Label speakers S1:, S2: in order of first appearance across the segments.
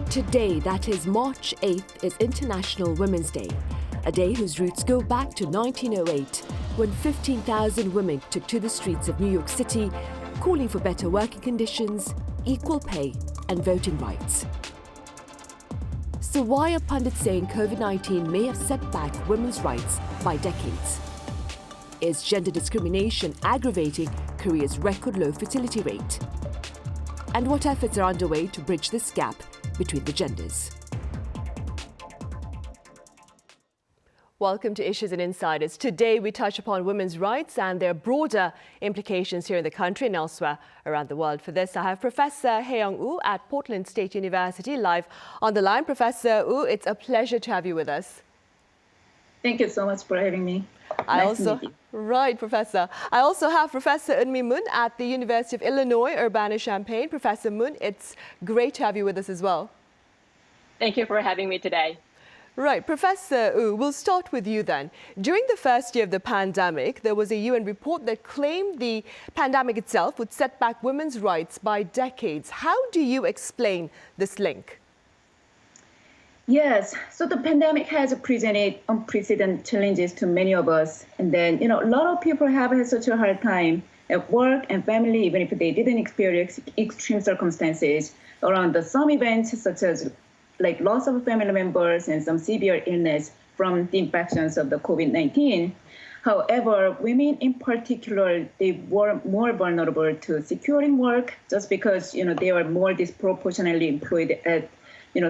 S1: Today, that is March 8th, is International Women's Day, a day whose roots go back to 1908, when 15,000 women took to the streets of New York City, calling for better working conditions, equal pay, and voting rights. So why are pundits saying COVID-19 may have set back women's rights by decades? Is gender discrimination aggravating Korea's record low fertility rate? And what efforts are underway to bridge this gap between the genders? Welcome to Issues and Insiders. Today we touch upon women's rights and their broader implications here in the country and elsewhere around the world. For this, I have Professor Hyeyoung Woo at Portland State University live on the line. Professor Woo, it's a pleasure to have you with us.
S2: Thank you so much for having me. Nice to meet you.
S1: Right, Professor. I also have Professor Eunmi Mun at the University of Illinois Urbana-Champaign. Professor Mun, it's great to have you with us as well.
S3: Thank you for having me today.
S1: Right, Professor Woo, we'll start with you then. During the first year of the pandemic, there was a UN report that claimed the pandemic itself would set back women's rights by decades. How do you explain this link?
S2: Yes, so the pandemic has presented unprecedented challenges to many of us. And then, a lot of people have had such a hard time at work and family, even if they didn't experience extreme circumstances around some events, such as like loss of family members and some severe illness from the infections of the COVID-19. However, women in particular, they were more vulnerable to securing work just because, they were more disproportionately employed at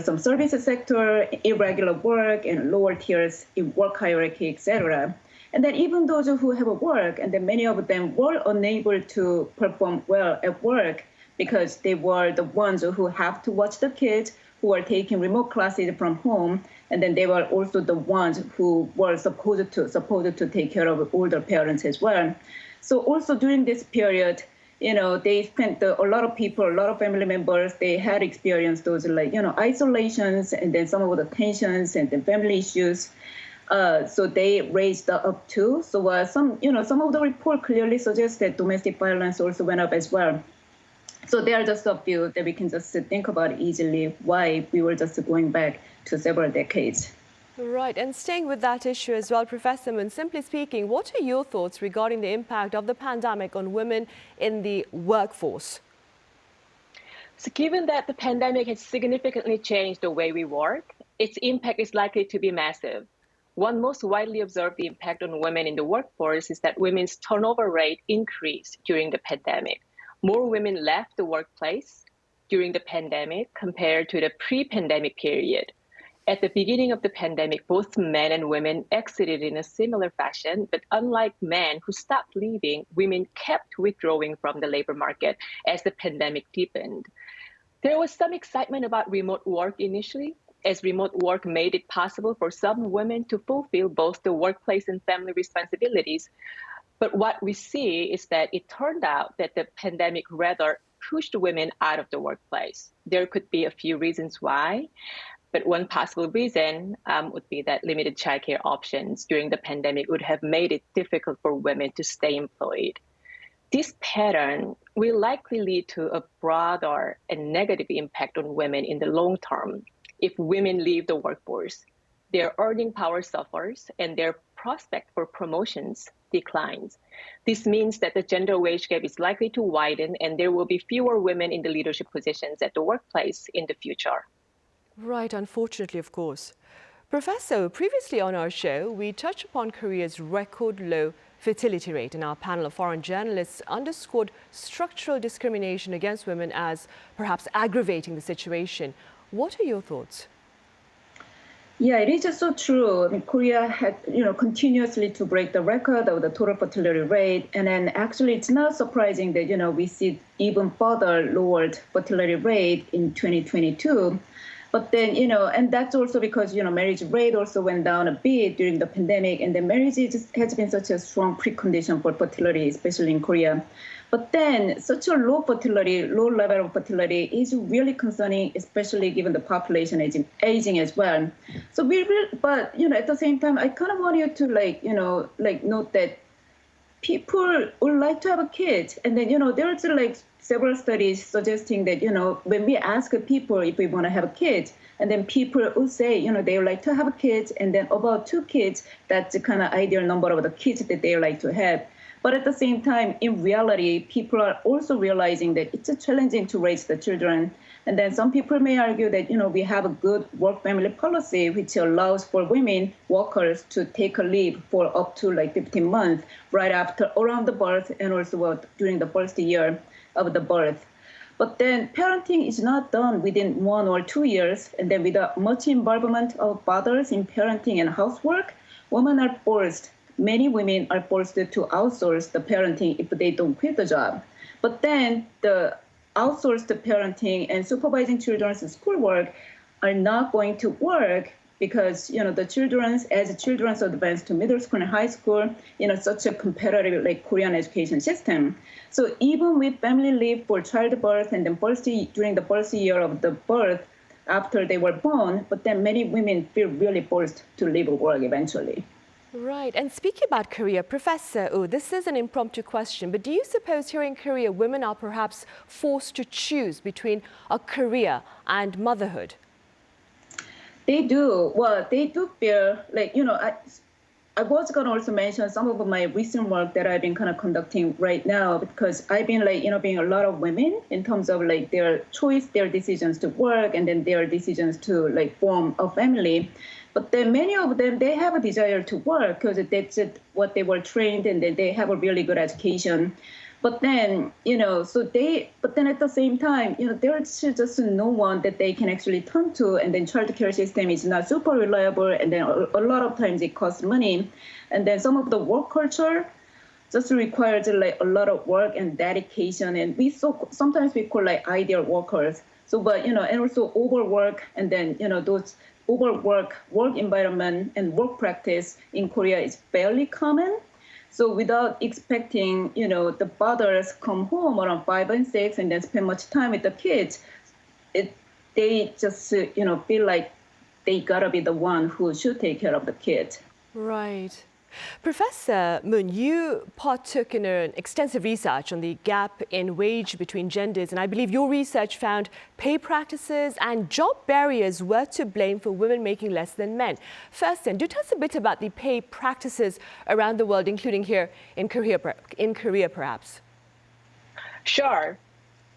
S2: some services sector, irregular work, and lower tiers in work hierarchy, etc. And then even those who have a work, and then many of them were unable to perform well at work because they were the ones who have to watch the kids, who are taking remote classes from home, and then they were also the ones who were supposed to take care of older parents as well. So also during this period, they spent a lot of people, a lot of family members, they had experienced those isolations and then some of the tensions and then family issues. So they raised up too. So some of the report clearly suggests that domestic violence also went up as well. So there are just a few that we can just think about easily why we were just going back to several decades.
S1: Right, and staying with that issue as well, Professor Mun, simply speaking, what are your thoughts regarding the impact of the pandemic on women in the workforce?
S3: So given that the pandemic has significantly changed the way we work, its impact is likely to be massive. One most widely observed impact on women in the workforce is that women's turnover rate increased during the pandemic. More women left the workplace during the pandemic compared to the pre-pandemic period. At the beginning of the pandemic, both men and women exited in a similar fashion, but unlike men who stopped leaving, women kept withdrawing from the labor market as the pandemic deepened. There was some excitement about remote work initially, as remote work made it possible for some women to fulfill both the workplace and family responsibilities. But what we see is that it turned out that the pandemic rather pushed women out of the workplace. There could be a few reasons why. But one possible reason would be that limited childcare options during the pandemic would have made it difficult for women to stay employed. This pattern will likely lead to a broader and negative impact on women in the long term. If women leave the workforce, their earning power suffers and their prospect for promotions declines. This means that the gender wage gap is likely to widen and there will be fewer women in the leadership positions at the workplace in the future.
S1: Right, unfortunately, of course. Professor, previously on our show, we touched upon Korea's record low fertility rate, and our panel of foreign journalists underscored structural discrimination against women as perhaps aggravating the situation. What are your thoughts?
S2: Yeah, it is just so true. I mean, Korea had, continuously to break the record of the total fertility rate. And then actually, it's not surprising that, we see even further lowered fertility rate in 2022. But then, and that's also because, marriage rate also went down a bit during the pandemic. And the marriage has been such a strong precondition for fertility, especially in Korea. But then such a low level of fertility is really concerning, especially given the population aging as well. So but at the same time, I kind of want you to note that people would like to have a kid, and then there's several studies suggesting that, when we ask people if we want to have a kid, and then people will say, they would like to have a kid, and then about 2 kids, that's the kind of ideal number of the kids that they like to have. But at the same time, in reality, people are also realizing that it's challenging to raise the children. And then some people may argue that, we have a good work-family policy, which allows for women workers to take a leave for up to 15 months right after, around the birth, and also during the first year of the birth. But then parenting is not done within 1 or 2 years, and then without much involvement of fathers in parenting and housework, many women are forced to outsource the parenting if they don't quit the job. But then the outsourced parenting and supervising children's schoolwork are not going to work because, as children advance to middle school and high school, such a competitive Korean education system. So even with family leave for childbirth and then during the first year of the birth after they were born, but then many women feel really forced to leave work eventually.
S1: Right. And speaking about Korea, Professor Woo, this is an impromptu question, but do you suppose here in Korea, women are perhaps forced to choose between a career and motherhood?
S2: They do. Well, they do feel I was going to also mention some of my recent work that I've been kind of conducting right now, because I've been being a lot of women in terms of their choice, their decisions to work, and then their decisions to form a family. But then many of them, they have a desire to work because that's what they were trained, and then they have a really good education. But then, but then at the same time, there's just no one that they can actually turn to, and then child care system is not super reliable, and then a lot of times it costs money. And then some of the work culture just requires a lot of work and dedication, and sometimes we call ideal workers. So, but, and also overwork, and then, those work environment and work practice in Korea is fairly common. So without expecting, the fathers come home around 5 and 6 and then spend much time with the kids, they just, feel like they gotta be the one who should take care of the kids.
S1: Right. Professor Mun, you partook in an extensive research on the gap in wage between genders, and I believe your research found pay practices and job barriers were to blame for women making less than men. First then, do tell us a bit about the pay practices around the world, including here in Korea perhaps.
S3: Sure.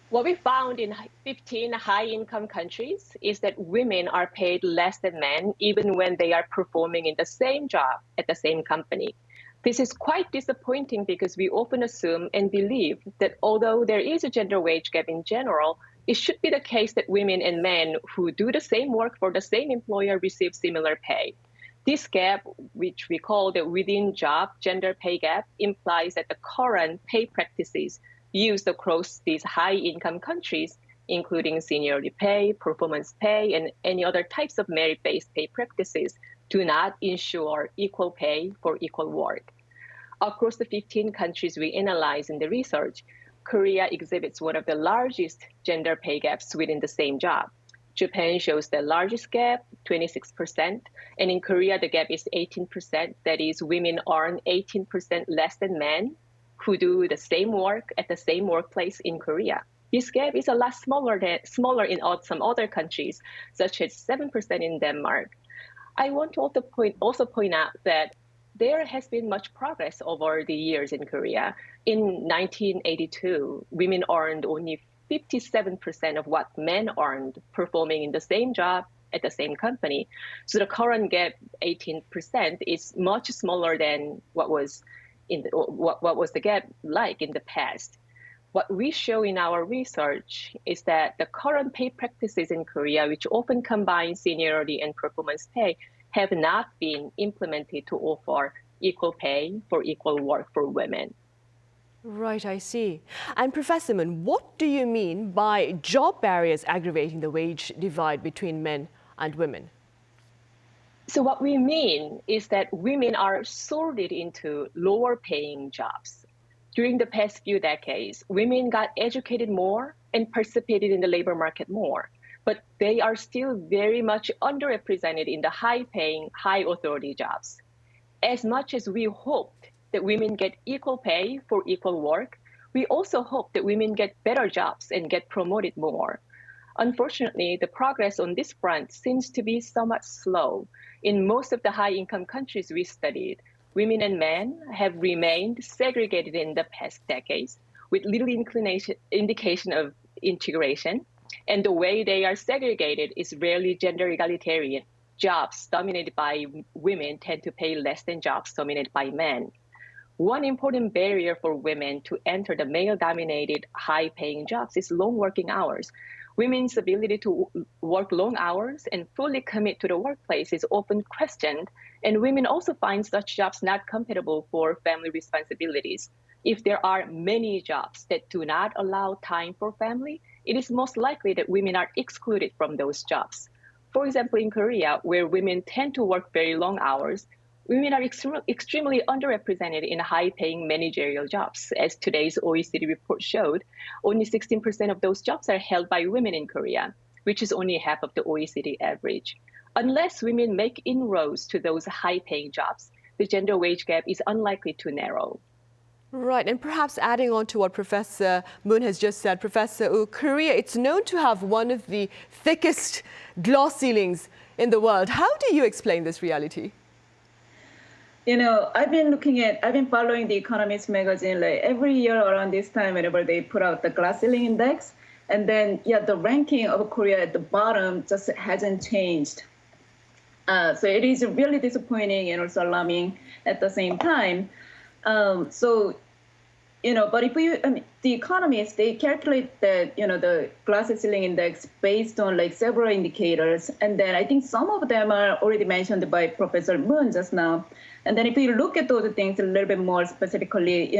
S3: What we found in 15 high-income countries is that women are paid less than men even when they are performing in the same job at the same company. This is quite disappointing because we often assume and believe that although there is a gender wage gap in general, it should be the case that women and men who do the same work for the same employer receive similar pay. This gap, which we call the within-job gender pay gap, implies that the current pay practices used across these high-income countries, including seniority pay, performance pay, and any other types of merit-based pay practices, do not ensure equal pay for equal work. Across the 15 countries we analyzed in the research, Korea exhibits one of the largest gender pay gaps within the same job. Japan shows the largest gap, 26%, and in Korea the gap is 18%. That is, women earn 18% less than men who do the same work at the same workplace in Korea. This gap is a lot smaller in some other countries, such as 7% in Denmark. I want to also point out that there has been much progress over the years in Korea. In 1982, women earned only 57% of what men earned performing in the same job at the same company. So the current gap, 18%, is much smaller than what was the gap like in the past. What we show in our research is that the current pay practices in Korea, which often combine seniority and performance pay, have not been implemented to offer equal pay for equal work for women.
S1: Right, I see. And Professor Mun, what do you mean by job barriers aggravating the wage divide between men and women?
S3: So what we mean is that women are sorted into lower paying jobs. During the past few decades, women got educated more and participated in the labor market more, but they are still very much underrepresented in the high-paying, high-authority jobs. As much as we hoped that women get equal pay for equal work, We also hope that women get better jobs and get promoted more. Unfortunately, the progress on this front seems to be somewhat slow. In most of the high-income countries we studied, women and men have remained segregated in the past decades, with little indication of integration. And the way they are segregated is rarely gender egalitarian. Jobs dominated by women tend to pay less than jobs dominated by men. One important barrier for women to enter the male-dominated, high-paying jobs is long working hours. Women's ability to work long hours and fully commit to the workplace is often questioned, and women also find such jobs not compatible for family responsibilities. If there are many jobs that do not allow time for family, it is most likely that women are excluded from those jobs. For example, in Korea, where women tend to work very long hours, women are extremely underrepresented in high-paying managerial jobs. As today's OECD report showed, only 16% of those jobs are held by women in Korea, which is only half of the OECD average. Unless women make inroads to those high-paying jobs, the gender wage gap is unlikely to narrow.
S1: Right, and perhaps adding on to what Professor Mun has just said, Professor Woo, Korea, it's known to have one of the thickest glass ceilings in the world. How do you explain this reality?
S2: You know, I've been following the Economist magazine like every year around this time whenever they put out the glass ceiling index. And then, the ranking of Korea at the bottom just hasn't changed. So it is really disappointing and also alarming at the same time. But if the economists, they calculate that, the glass ceiling index based on like several indicators. And then I think some of them are already mentioned by Professor Mun just now. And then if you look at those things a little bit more specifically,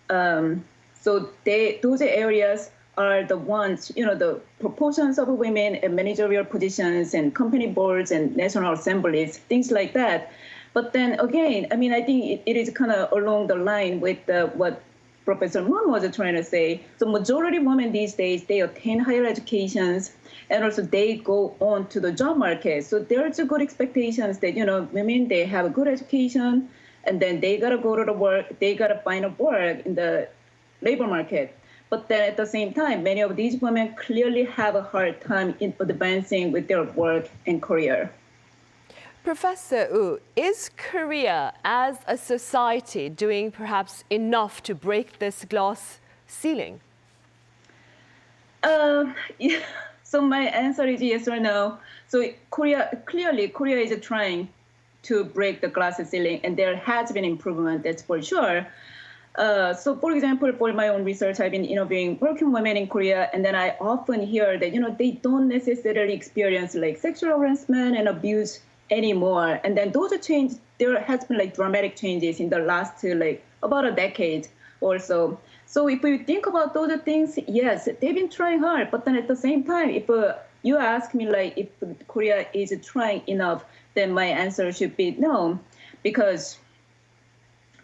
S2: those areas are the ones, the proportions of women in managerial positions and company boards and national assemblies, things like that. But then again, I think it is kind of along the line with what Professor Mun was trying to say. So majority of women these days, they attain higher educations and also they go on to the job market. So there's a good expectations that, women, they have a good education and then they got to go to the work, they got to find a work in the labor market. But then at the same time, many of these women clearly have a hard time in advancing with their work and career.
S1: Professor Woo, is Korea as a society doing perhaps enough to break this glass ceiling?
S2: Yeah. So my answer is yes or no. So Korea is trying to break the glass ceiling, and there has been improvement, that's for sure. So for example, for my own research, I've been interviewing working women in Korea, and then I often hear that, they don't necessarily experience like sexual harassment and abuse anymore. And then those change, there has been like dramatic changes in the last like about a decade or so. So if we think about those things, yes, they've been trying hard. But then at the same time, if you ask me like if Korea is trying enough, then my answer should be no, because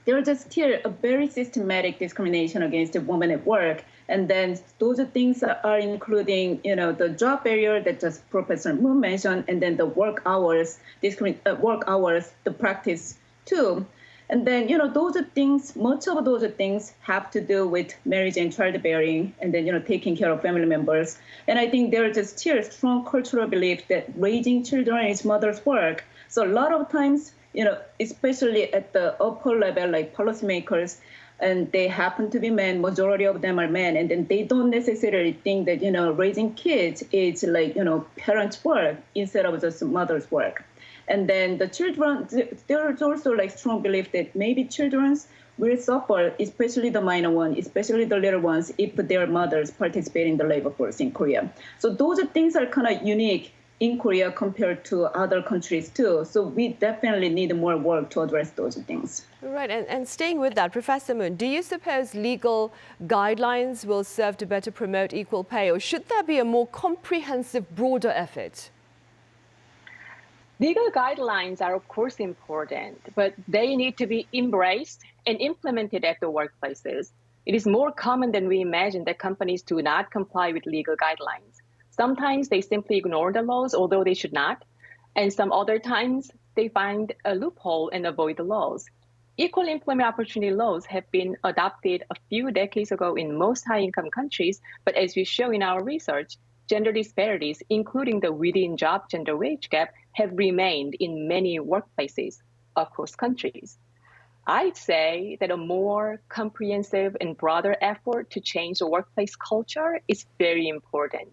S2: there is still a very systematic discrimination against the women at work. And then those things are including, the job barrier that just Professor Mun mentioned, and then the work hours, the practice too. And then, those things, much of those things have to do with marriage and childbearing, and then, taking care of family members. And I think there is still a strong cultural belief that raising children is mother's work. So a lot of times, especially at the upper level, like policymakers, and they happen to be men, majority of them are men, and then they don't necessarily think that, raising kids is like, parents' work instead of just mother's work. And then the children, there is also like strong belief that maybe children will suffer, especially the minor ones, especially the little ones, if their mothers participate in the labor force in Korea. So those things are kind of unique in Korea compared to other countries too. So we definitely need more work to address those things.
S1: Right, and staying with that, Professor Mun, do you suppose legal guidelines will serve to better promote equal pay, or should there be a more comprehensive, broader effort?
S3: Legal guidelines are, of course, important, but they need to be embraced and implemented at the workplaces. It is more common than we imagine that companies do not comply with legal guidelines. Sometimes they simply ignore the laws, although they should not. And some other times they find a loophole and avoid the laws. Equal employment opportunity laws have been adopted a few decades ago in most high-income countries, but as we show in our research, gender disparities, including the within-job gender wage gap, have remained in many workplaces across countries. I'd say that a more comprehensive and broader effort to change the workplace culture is very important.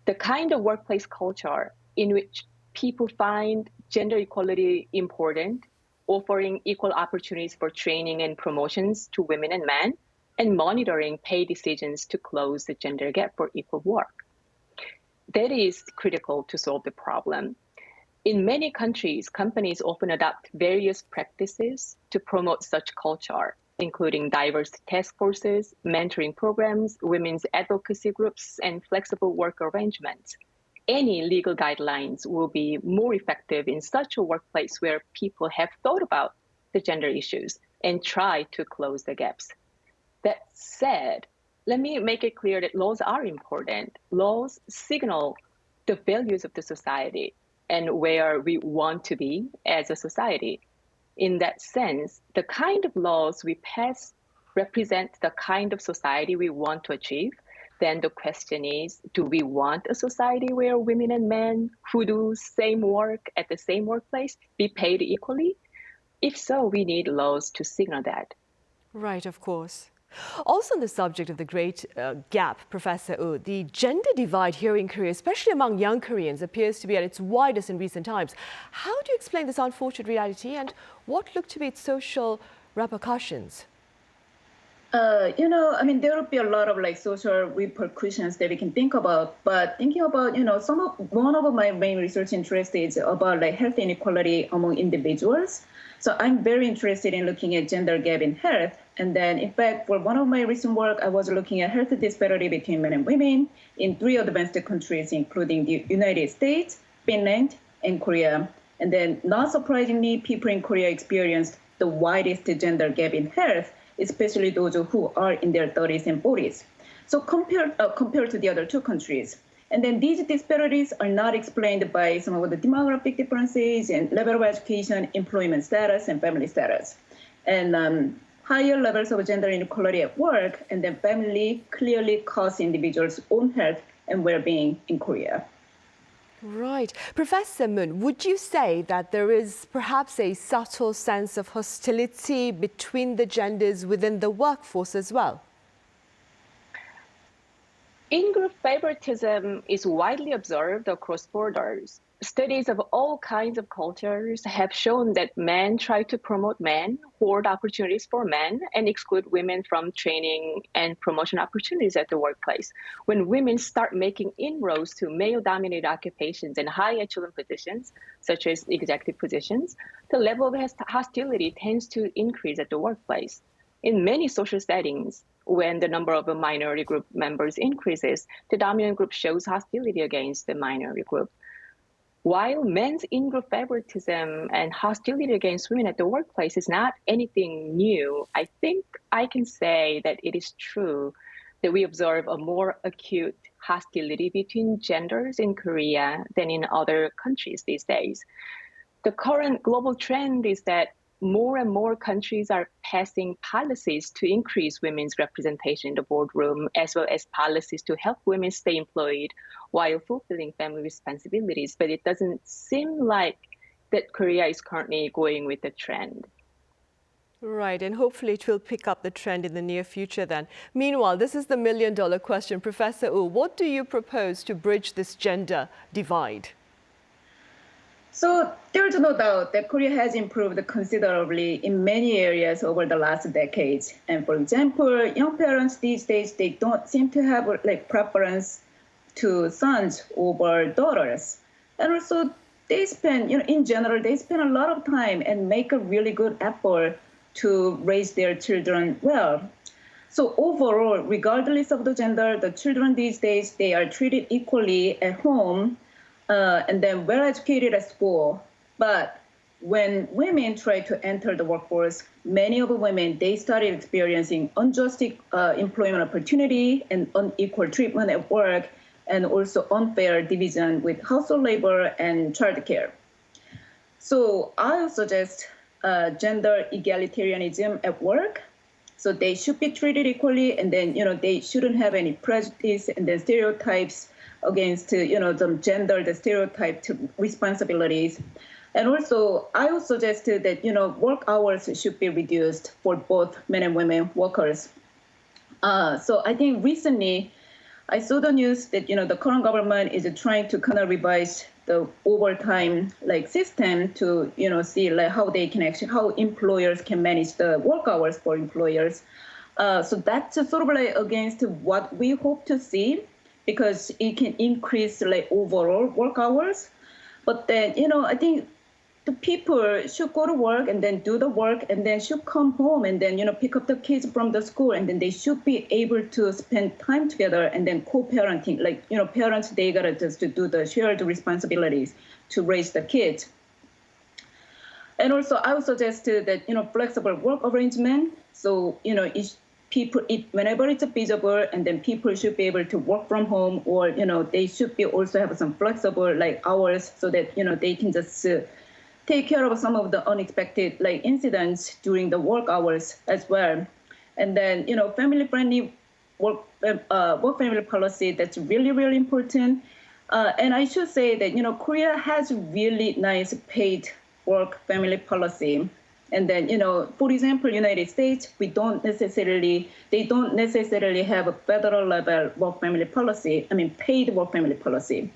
S3: The kind of workplace culture in which people find gender equality important, offering equal opportunities for training and promotions to women and men, and monitoring pay decisions to close the gender gap for equal work. That is critical to solve the problem. In many countries, companies often adopt various practices to promote such culture, including diverse task forces, mentoring programs, women's advocacy groups, and flexible work arrangements. Any legal guidelines will be more effective in such a workplace where people have thought about the gender issues and try to close the gaps. That said, let me make it clear that laws are important. Laws signal the values of the society and where we want to be as a society. In that sense, the kind of laws we pass represent the kind of society we want to achieve. Then the question is, do we want a society where women and men who do same work at the same workplace be paid equally? If so, we need laws to signal that.
S1: Right, of course. Also on the subject of the great gap, Professor Woo, the gender divide here in Korea, especially among young Koreans, appears to be at its widest in recent times. How do you explain this unfortunate reality and what look to be its social repercussions?
S2: There will be a lot of social repercussions that we can think about. But thinking about, one of my main research interests is about health inequality among individuals. So I'm very interested in looking at gender gap in health. And then, in fact, for one of my recent work, I was looking at health disparity between men and women in 3 advanced countries, including the United States, Finland, and Korea. And then, not surprisingly, people in Korea experienced the widest gender gap in health, especially those who are in their 30s and 40s. So compared to the other 2 countries. And then these disparities are not explained by some of the demographic differences and level of education, employment status, and family status. And higher levels of gender inequality at work and then family clearly cause individuals' own health and well-being in Korea.
S1: Right. Professor Mun, would you say that there is perhaps a subtle sense of hostility between the genders within the workforce as well?
S3: In-group favoritism is widely observed across borders. Studies of all kinds of cultures have shown that men try to promote men, hoard opportunities for men, and exclude women from training and promotion opportunities at the workplace. When women start making inroads to male-dominated occupations and high echelon positions, such as executive positions, the level of hostility tends to increase at the workplace. In many social settings, when the number of minority group members increases, the dominant group shows hostility against the minority group. While men's in-group favoritism and hostility against women at the workplace is not anything new, I think I can say that it is true that we observe a more acute hostility between genders in Korea than in other countries these days. The current global trend is that more and more countries are passing policies to increase women's representation in the boardroom, as well as policies to help women stay employed while fulfilling family responsibilities. But it doesn't seem like that Korea is currently going with the trend.
S1: Right, and hopefully it will pick up the trend in the near future then. Meanwhile, this is the million-dollar question. Professor Woo, what do you propose to bridge this gender divide?
S2: So there's no doubt that Korea has improved considerably in many areas over the last decades. And for example, young parents these days, they don't seem to have preference to sons over daughters. And also they spend, in general, they spend a lot of time and make a really good effort to raise their children well. So overall, regardless of the gender, the children these days, they are treated equally at home. And then well-educated at school. But when women try to enter the workforce, many of the women, they started experiencing unjust employment opportunity and unequal treatment at work, and also unfair division with household labor and childcare. So I suggest gender egalitarianism at work. So they should be treated equally, and then they shouldn't have any prejudice and then stereotypes against the gender, the stereotyped responsibilities. And also, I would suggest that work hours should be reduced for both men and women workers. So I think recently I saw the news that the current government is trying to kind of revise the overtime system to see how they can how employers can manage the work hours for employers. So that's sort of against what we hope to see, because it can increase overall work hours. But then I think the people should go to work and then do the work and then should come home and then pick up the kids from the school, and then they should be able to spend time together and then co-parenting. Parents, they gotta just to do the shared responsibilities to raise the kids. And also I would suggest that flexible work arrangement. So whenever it's feasible, and then people should be able to work from home, or they should be also have some flexible hours so that they can just take care of some of the unexpected incidents during the work hours as well. And then family-friendly work-family policy, that's really, really important. And I should say that Korea has really nice paid work-family policy. And then for example, United States, they don't necessarily have a federal level work-family policy. Paid work-family policy.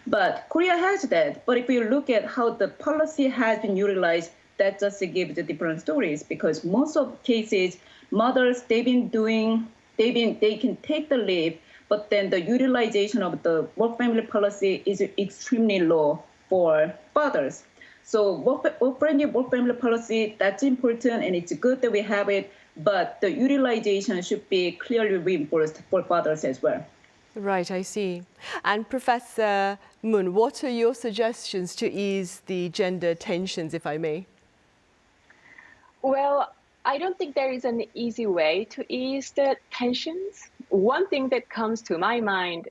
S2: But Korea has that. But if you look at how the policy has been utilized, that just gives the different stories, because most of cases, mothers, they can take the leave, but then the utilization of the work-family policy is extremely low for fathers. So work-family policy, that's important, and it's good that we have it, but the utilization should be clearly reinforced for fathers as well.
S1: Right, I see. And Professor Mun, what are your suggestions to ease the gender tensions, if I may?
S3: Well, I don't think there is an easy way to ease the tensions. One thing that comes to my mind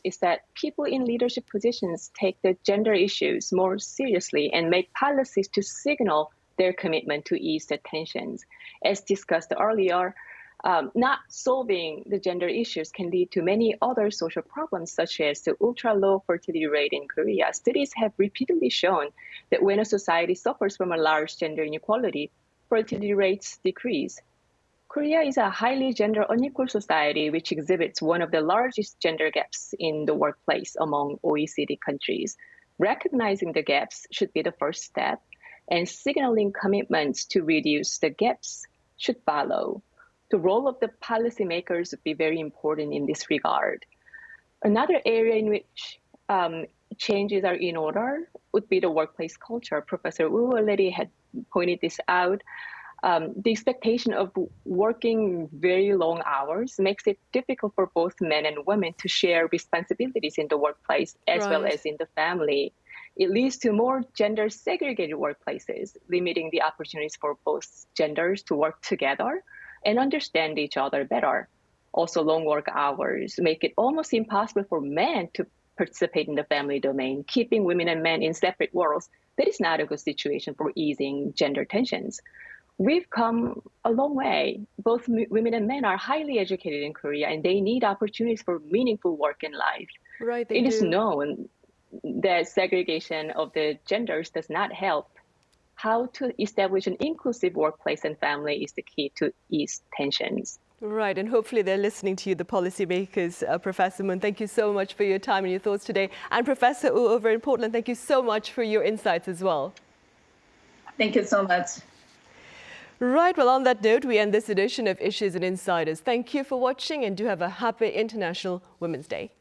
S3: is that people in leadership positions take the gender issues more seriously and make policies to signal their commitment to ease the tensions. As discussed earlier, not solving the gender issues can lead to many other social problems, such as the ultra-low fertility rate in Korea. Studies have repeatedly shown that when a society suffers from a large gender inequality, fertility rates decrease. Korea is a highly gender unequal society, which exhibits one of the largest gender gaps in the workplace among OECD countries. Recognizing the gaps should be the first step, and signaling commitments to reduce the gaps should follow. The role of the policymakers would be very important in this regard. Another area in which changes are in order would be the workplace culture. Professor Woo already had pointed this out. The expectation of working very long hours makes it difficult for both men and women to share responsibilities in the workplace as well as in the family. It leads to more gender segregated workplaces, limiting the opportunities for both genders to work together and understand each other better. Also, long work hours make it almost impossible for men to participate in the family domain, keeping women and men in separate worlds. That is not a good situation for easing gender tensions. We've come a long way. Both women and men are highly educated in Korea, and they need opportunities for meaningful work in life.
S1: Right,
S3: it is known that segregation of the genders does not help. How to establish an inclusive workplace and family is the key to ease tensions.
S1: Right, and hopefully they're listening to you, the policymakers. Professor Mun, thank you so much for your time and your thoughts today. And Professor Woo over in Portland, thank you so much for your insights as well.
S2: Thank you so much.
S1: Right, well, on that note, we end this edition of Issues and Insiders. Thank you for watching, and do have a happy International Women's Day.